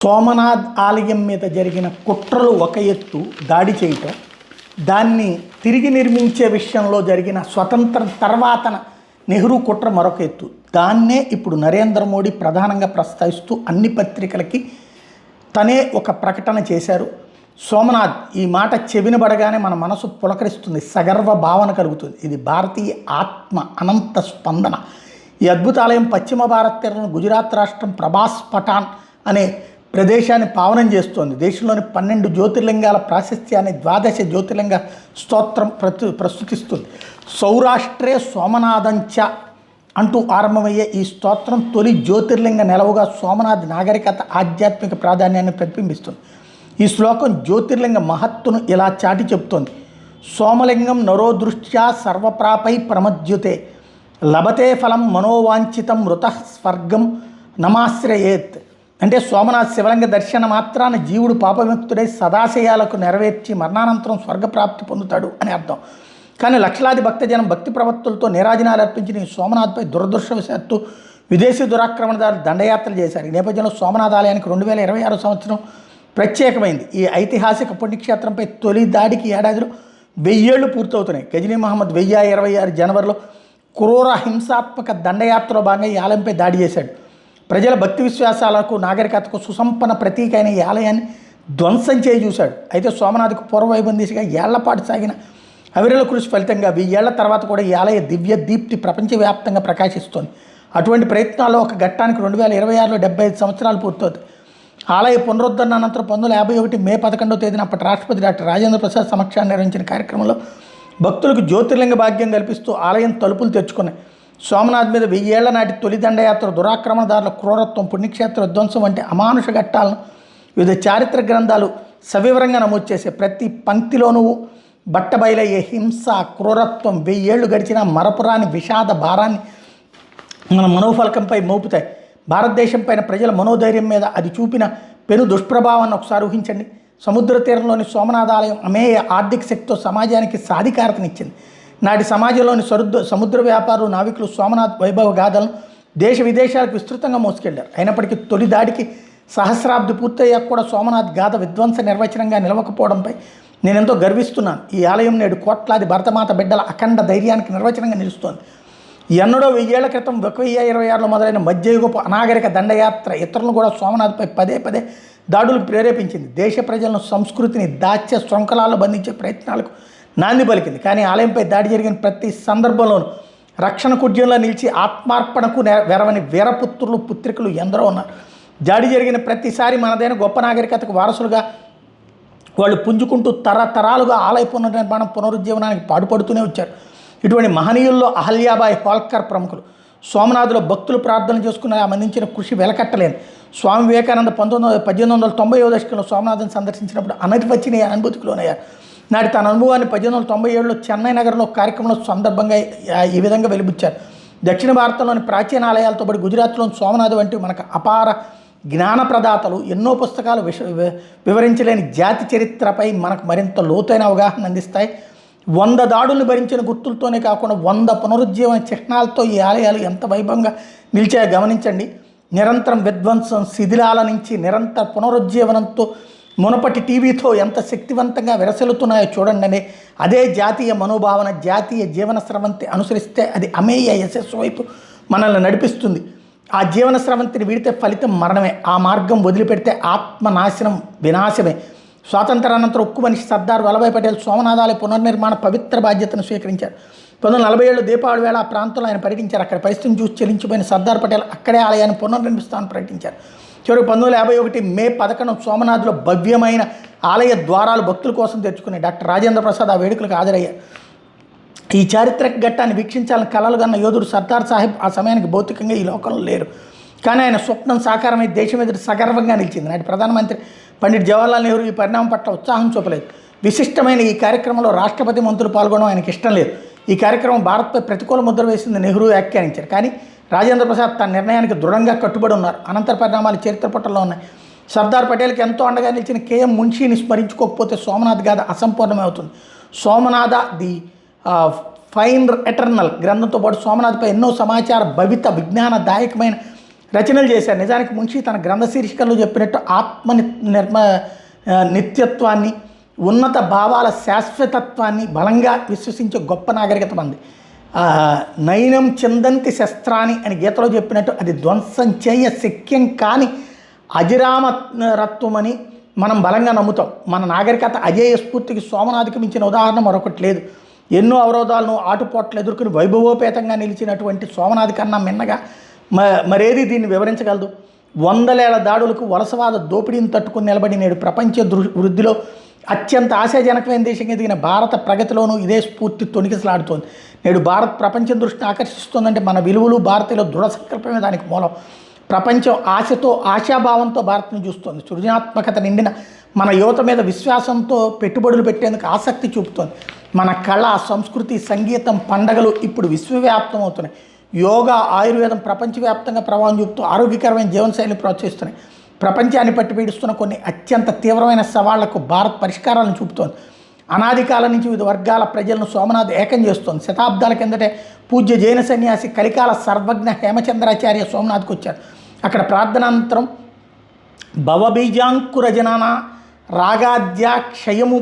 సోమనాథ్ ఆలయం మీద జరిగిన కుట్రలు ఒక ఎత్తు, దాడి చేయటం, దాన్ని తిరిగి నిర్మించే విషయంలో జరిగిన స్వతంత్రం తర్వాత నెహ్రూ కుట్ర మరొక ఎత్తు. దాన్నే ఇప్పుడు నరేంద్ర మోడీ ప్రధానంగా ప్రస్తావిస్తూ అన్ని పత్రికలకి తనే ఒక ప్రకటన చేశారు. సోమనాథ్ ఈ మాట చెవినబడగానే మన మనసు పులకరిస్తుంది, సగర్వ భావన కలుగుతుంది. ఇది భారతీయ ఆత్మ అనంత స్పందన. ఈ అద్భుతాలయం పశ్చిమ భారత్ తీరంలో గుజరాత్ రాష్ట్రం ప్రభాస్ పఠాన్ అనే ప్రదేశాన్ని పావనం చేస్తోంది. దేశంలోని 12 జ్యోతిర్లింగాల ప్రాశస్త్యాన్ని 12 జ్యోతిర్లింగ స్తోత్రం ప్రస్తుతిస్తుంది. సౌరాష్ట్రే సోమనాథంచ అంటూ ఆరంభమయ్యే ఈ స్తోత్రం తొలి జ్యోతిర్లింగ నెలవుగా సోమనాథ్ నాగరికత ఆధ్యాత్మిక ప్రాధాన్యాన్ని ప్రతిబింబిస్తుంది. ఈ శ్లోకం జ్యోతిర్లింగ మహత్తును ఇలా చాటి చెబుతోంది. సోమలింగం నరోదృష్ట్యా సర్వప్రాపై ప్రమద్యుతే లభతే ఫలం మనోవాంఛితం మృత స్వర్గం నమాశ్రయేత్. అంటే సోమనాథ్ శివలింగ దర్శన మాత్రాన జీవుడు పాపవిముక్తుడై సదాశయాలకు నెరవేర్చి మరణానంతరం స్వర్గప్రాప్తి పొందుతాడు అని అర్థం. కానీ లక్షలాది భక్తజనం భక్తి ప్రవత్తులతో నీరాజనాలు అర్పించిన ఈ సోమనాథ్పై దురదృష్టవశాత్తు విదేశీ దురాక్రమణదారులు దండయాత్రలు చేశారు. ఈ నేపథ్యంలో సోమనాథ్ ఆలయానికి 2026 సంవత్సరం ప్రత్యేకమైంది. ఈ ఐతిహాసిక పుణ్యక్షేత్రంపై తొలి దాడికి ఏడాదిలో 1000 ఏళ్లు పూర్తవుతున్నాయి. గజనీ మహమ్మద్ 1026 జనవరిలో క్రూర హింసాత్మక దండయాత్రలో భాగంగా ఈ ఆలయంపై దాడి చేశాడు. ప్రజల భక్తి విశ్వాసాలకు నాగరికతకు సుసంపన్న ప్రతీక అయిన ఈ ఆలయాన్ని ధ్వంసం చేయి చూశాడు. అయితే సోమనాథ్కు పూర్వవైభవం దిశగా ఏళ్లపాటు సాగిన అవిరల కృషి ఫలితంగా 1000 ఏళ్ల తర్వాత కూడా ఈ ఆలయ దివ్య దీప్తి ప్రపంచవ్యాప్తంగా ప్రకాశిస్తోంది. అటువంటి ప్రయత్నాల్లో ఒక ఘట్టానికి 2026లో 75 సంవత్సరాలు పూర్తవుతాయి. ఆలయ పునరుద్ధరణ అనంతరం 1951 మే 11వ తేదీన అప్పటి రాష్ట్రపతి డాక్టర్ రాజేంద్ర ప్రసాద్ సమక్షాన్ని నిర్వహించిన కార్యక్రమంలో భక్తులకు జ్యోతిర్లింగ భాగ్యం కల్పిస్తూ ఆలయం తలుపులు తెరుచుకున్నాయి. సోమనాథ్ మీద 1000 ఏళ్ల నాటి తొలి దండయాత్ర, దురాక్రమణదారుల క్రూరత్వం, పుణ్యక్షేత్ర విధ్వంసం వంటి అమానుష ఘట్టాలను వివిధ చారిత్రక గ్రంథాలు సవివరంగా నమోదు చేసే ప్రతి పంక్తిలోనూ బట్టబయలయ్యే హింస, క్రూరత్వం 1000 ఏళ్లు గడిచిన మరపురాని విషాద భారాన్ని మన మనోఫలకంపై మోపుతాయి. భారతదేశం పైన ప్రజల మనోధైర్యం మీద అది చూపిన పెను దుష్ప్రభావాన్ని ఒకసారి ఊహించండి. సముద్ర తీరంలోని సోమనాథ ఆలయం అమేయ ఆర్థిక శక్తితో సమాజానికి సాధికారతనిచ్చింది. నాటి సమాజంలోని సముద్ర వ్యాపారులు, నావికులు సోమనాథ్ వైభవ గాథలను దేశ విదేశాలకు విస్తృతంగా మోసుకెళ్లారు. అయినప్పటికీ తొలి దాడికి సహస్రాబ్ది పూర్తయ్యాక కూడా సోమనాథ్ గాథ విధ్వంస నిర్వచనంగా నిలవకపోవడంపై నేనెంతో గర్విస్తున్నాను. ఈ ఆలయం నేడు కోట్లాది భరతమాత బిడ్డల అఖండ ధైర్యానికి నిర్వచనంగా నిలుస్తోంది. ఎన్నడో 1000 ఏళ్ల క్రితం 1026లో మొదలైన మధ్యయుగపు అనాగరిక దండయాత్ర ఇతరులను కూడా సోమనాథ్పై పదే పదే దాడులకు ప్రేరేపించింది. దేశ ప్రజలను, సంస్కృతిని దాస్య శృంఖలాల్లో బంధించే ప్రయత్నాలకు నాంది పలికింది. కానీ ఆలయంపై దాడి జరిగిన ప్రతి సందర్భంలోనూ రక్షణ కుడ్యంలో నిలిచి ఆత్మార్పణకు వెరవని వీరపుత్రులు, పుత్రికలు ఎందరో ఉన్నారు. దాడి జరిగిన ప్రతిసారి మనదైన గొప్ప నాగరికతకు వారసులుగా వాళ్ళు పుంజుకుంటూ తరతరాలుగా ఆలయ పునర్నిర్మాణం, పునరుజ్జీవనానికి పాటుపడుతూనే వచ్చారు. ఇటువంటి మహనీయుల్లో అహల్యాబాయి హోల్కర్ ప్రముఖులు. సోమనాథ్లో భక్తులు ప్రార్థనలు చేసుకుని అందించిన కృషి వెలకట్టలేని. స్వామి వివేకానంద 1890వ దశకంలో సోమనాథ్ని సందర్శించినప్పుడు అనతివచ్చిన అనుభూతికి లోనయ్యారు. నాటి తన అనుభవాన్ని 1897లో చెన్నై నగరంలో కార్యక్రమంలో సందర్భంగా ఈ విధంగా వెలిబుచ్చారు. దక్షిణ భారతంలోని ప్రాచీన ఆలయాలతో పాటు గుజరాత్లోని సోమనాథ్ వంటి మనకు అపార జ్ఞాన ప్రదాతలు, ఎన్నో పుస్తకాలు వివరించలేని జాతి చరిత్రపై మనకు మరింత లోతైన అవగాహన అందిస్తాయి. 100 దాడులను భరించిన గుర్తులతోనే కాకుండా 100 పునరుజ్జీవన చిహ్నాలతో ఈ ఆలయాలు ఎంత వైభవంగా నిలిచాయో గమనించండి. నిరంతరం విధ్వంసం, శిథిలాల నుంచి నిరంతర పునరుజ్జీవనంతో మునపటి టీవీతో ఎంత శక్తివంతంగా విరసలుతున్నాయో చూడండి. అదే జాతీయ మనోభావన, జాతీయ జీవన స్రవంతి అనుసరిస్తే అది అమేయ యశస్సు వైపు మనల్ని నడిపిస్తుంది. ఆ జీవన స్రవంతిని వీడితే ఫలితం మరణమే. ఆ మార్గం వదిలిపెడితే ఆత్మనాశనం, వినాశమే. స్వాతంత్రానంతరం ఉక్కు మనిషి సర్దార్ వల్లభాయ్ పటేల్ సోమనాథాలయ పునర్నిర్మాణ పవిత్ర బాధ్యతను స్వీకరించారు. 1947 దీపావళి వేళ ఆ ప్రాంతంలో ఆయన పర్యటించారు. అక్కడ పరిస్థితిని చూసి చెల్లించిపోయిన సర్దార్ పటేల్ అక్కడే ఆలయాన్ని పునర్నిర్మిస్తామని ప్రకటించారు. చివరికి 1951 మే 11 సోమనాథ్లో భవ్యమైన ఆలయ ద్వారాలు భక్తుల కోసం తెచ్చుకుని డాక్టర్ రాజేంద్ర ప్రసాద్ ఆ వేడుకలకు హాజరయ్యారు. ఈ చారిత్రక ఘట్టాన్ని వీక్షించాలని కలలు కన్న యోధుడు సర్దార్ సాహెబ్ ఆ సమయానికి భౌతికంగా ఈ లోకంలో లేరు. కానీ ఆయన స్వప్నం సాకారమై దేశం ఎదురు సగర్వంగా నిలిచింది. నాటి ప్రధానమంత్రి పండిట్ జవహర్లాల్ నెహ్రూ ఈ పరిణామం పట్ల ఉత్సాహం చూపలేదు. విశిష్టమైన ఈ కార్యక్రమంలో రాష్ట్రపతి, మంత్రులు పాల్గొనడం ఆయనకి ఇష్టం లేదు. ఈ కార్యక్రమం భారత్పై ప్రతికూల ముద్ర వేసింది నెహ్రూ వ్యాఖ్యానించారు. కానీ రాజేంద్ర ప్రసాద్ తన నిర్ణయానికి దృఢంగా కట్టుబడి ఉన్నారు. అనంతర పరిణామాలు చరిత్ర పట్టంలో ఉన్నాయి. సర్దార్ పటేల్కి ఎంతో అండగా నిలిచిన కేఎం మున్షీని స్మరించుకోకపోతే సోమనాథ్ గాథ అసంపూర్ణమే అవుతుంది. సోమనాథ ది ఫైన్ ఎటర్నల్ గ్రంథంతో పాటు సోమనాథ్పై ఎన్నో సమాచార భవిత విజ్ఞానదాయకమైన రచనలు చేశారు. నిజానికి మున్షి తన గ్రంథ శీర్షికల్లో చెప్పినట్టు నిత్యత్వాన్ని, ఉన్నత భావాల శాశ్వతత్వాన్ని బలంగా విశ్వసించే గొప్ప నాగరికత మంది. నయనం చిందంతి శస్త్రాన్ని అని గీతలో చెప్పినట్టు అది ధ్వంసం చేయ శక్యం కాని అజిరామరత్వం అని మనం బలంగా నమ్ముతాం. మన నాగరికత అజేయ స్ఫూర్తికి సోమనాథ్కి మించిన ఉదాహరణ మరొకటి లేదు. ఎన్నో అవరోధాలను, ఆటుపోట్లు ఎదుర్కొని వైభవోపేతంగా నిలిచినటువంటి సోమనాథ్ కన్నా మిన్నగా మరేది దీన్ని వివరించగలదు? వందలేళ్ల దాడులకు, వలసవాద దోపిడీని తట్టుకుని నిలబడి నేడు ప్రపంచ వృద్ధిలో అత్యంత ఆశాజనకమైన దేశంగా ఎదిగిన భారత ప్రగతిలోనూ ఇదే స్ఫూర్తి తొణికిసలాడుతోంది. నేడు భారత్ ప్రపంచం దృష్టిని ఆకర్షిస్తోందంటే మన విలువలు, భారతీయుల దృఢ సంకల్పమే దానికి మూలం. ప్రపంచం ఆశాభావంతో భారత్ను చూస్తోంది. సృజనాత్మకత నిండిన మన యువత మీద విశ్వాసంతో పెట్టుబడులు పెట్టేందుకు ఆసక్తి చూపుతోంది. మన కళ, సంస్కృతి, సంగీతం, పండగలు ఇప్పుడు విశ్వవ్యాప్తం అవుతున్నాయి. యోగా, ఆయుర్వేదం ప్రపంచవ్యాప్తంగా ప్రభావం చూపుతూ ఆరోగ్యకరమైన జీవనశైలిని ప్రోత్సహిస్తున్నాయి. ప్రపంచాన్ని పట్టి పీడిస్తున్న కొన్ని అత్యంత తీవ్రమైన సవాళ్లకు భారత్ పరిష్కారాలను చూపుతోంది. అనాది కాలం నుంచి వివిధ వర్గాల ప్రజలను సోమనాథ్ ఏకం చేస్తోంది. శతాబ్దాల కిందటే పూజ్య జైన సన్యాసి కలికాల సర్వజ్ఞ హేమచంద్రాచార్య సోమనాథ్కి వచ్చారు. అక్కడ ప్రార్థనానంతరం భవబీజాంకుర జనాన రాగాద్య క్షయము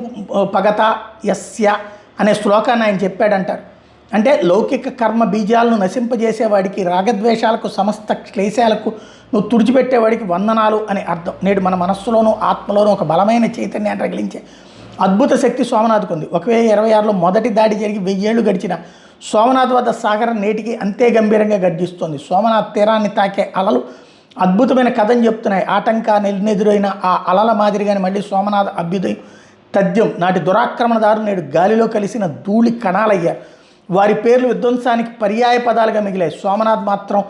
పగత యస్య అనే శ్లోకాన్ని ఆయన చెప్పాడంటారు. అంటే లౌకిక కర్మ బీజాలను నశింపజేసేవాడికి, రాగద్వేషాలకు, సమస్త క్లేశాలకు నువ్వు తుడిచిపెట్టేవాడికి వందనాలు అని అర్థం. నేడు మన మనస్సులోనూ ఆత్మలోనూ ఒక బలమైన చైతన్యాన్ని రగిలించే అద్భుత శక్తి సోమనాథ్కు ఉంది. 1026లో మొదటి దాడి జరిగి 1000 ఏళ్ళు గడిచిన సోమనాథ్ వద్ద సాగరం నేటికి అంతే గంభీరంగా గర్జిస్తోంది. సోమనాథ్ తీరాన్ని తాకే అలలు అద్భుతమైన కథని చెప్తున్నాయి. ఆటంకాన్ని ఎదురైన ఆ అలల మాదిరిగానే మళ్ళీ సోమనాథ్ అభ్యుదయం తథ్యం. నాటి దురాక్రమణదారులు నేడు గాలిలో కలిసిన ధూళి కణాలయ్యారు. వారి పేర్లు విధ్వంసానికి పర్యాయ పదాలుగా మిగిలాయి. సోమనాథ్ మాత్రం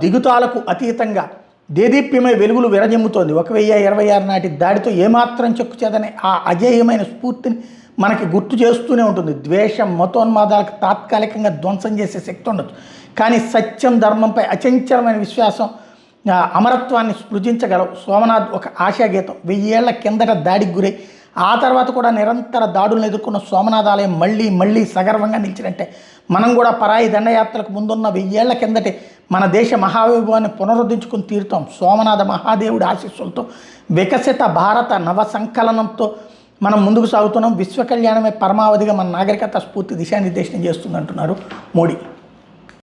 దిగుతాలకు అతీతంగా దేదీప్యమై వెలుగులు విరజిమ్ముతోంది. 1026 నాటి దాడితో ఏమాత్రం చెక్కుచేదని ఆ అజేయమైన స్ఫూర్తిని మనకి గుర్తు చేస్తూనే ఉంటుంది. ద్వేషం, మతోన్మాదాలకు తాత్కాలికంగా ధ్వంసం చేసే శక్తి ఉండొచ్చు, కానీ సత్యం, ధర్మంపై అచంచలమైన విశ్వాసం, అమరత్వాన్ని సృజించగలవు. సోమనాథ్ ఒక ఆశాగీతం. 1000 ఏళ్ల కిందట దాడికి గురై ఆ తర్వాత కూడా నిరంతర దాడులను ఎదుర్కొన్న సోమనాథ్ ఆలయం మళ్ళీ సగర్వంగా నిలిచినట్టే. మనం కూడా పరాయి దండయాత్రకు ముందున్న 1000 ఏళ్ల కిందటే మన దేశ మహావైభవాన్ని పునరుద్ధరించుకుని తీరుతాం. సోమనాథ మహాదేవుడి ఆశీస్సులతో వికసిత భారత నవ సంకలనంతో మనం ముందుకు సాగుతున్నాం. విశ్వ కళ్యాణమే పరమావధిగా మన నాగరికత స్ఫూర్తి దిశానిర్దేశం చేస్తుందంటున్నారు మోడీ.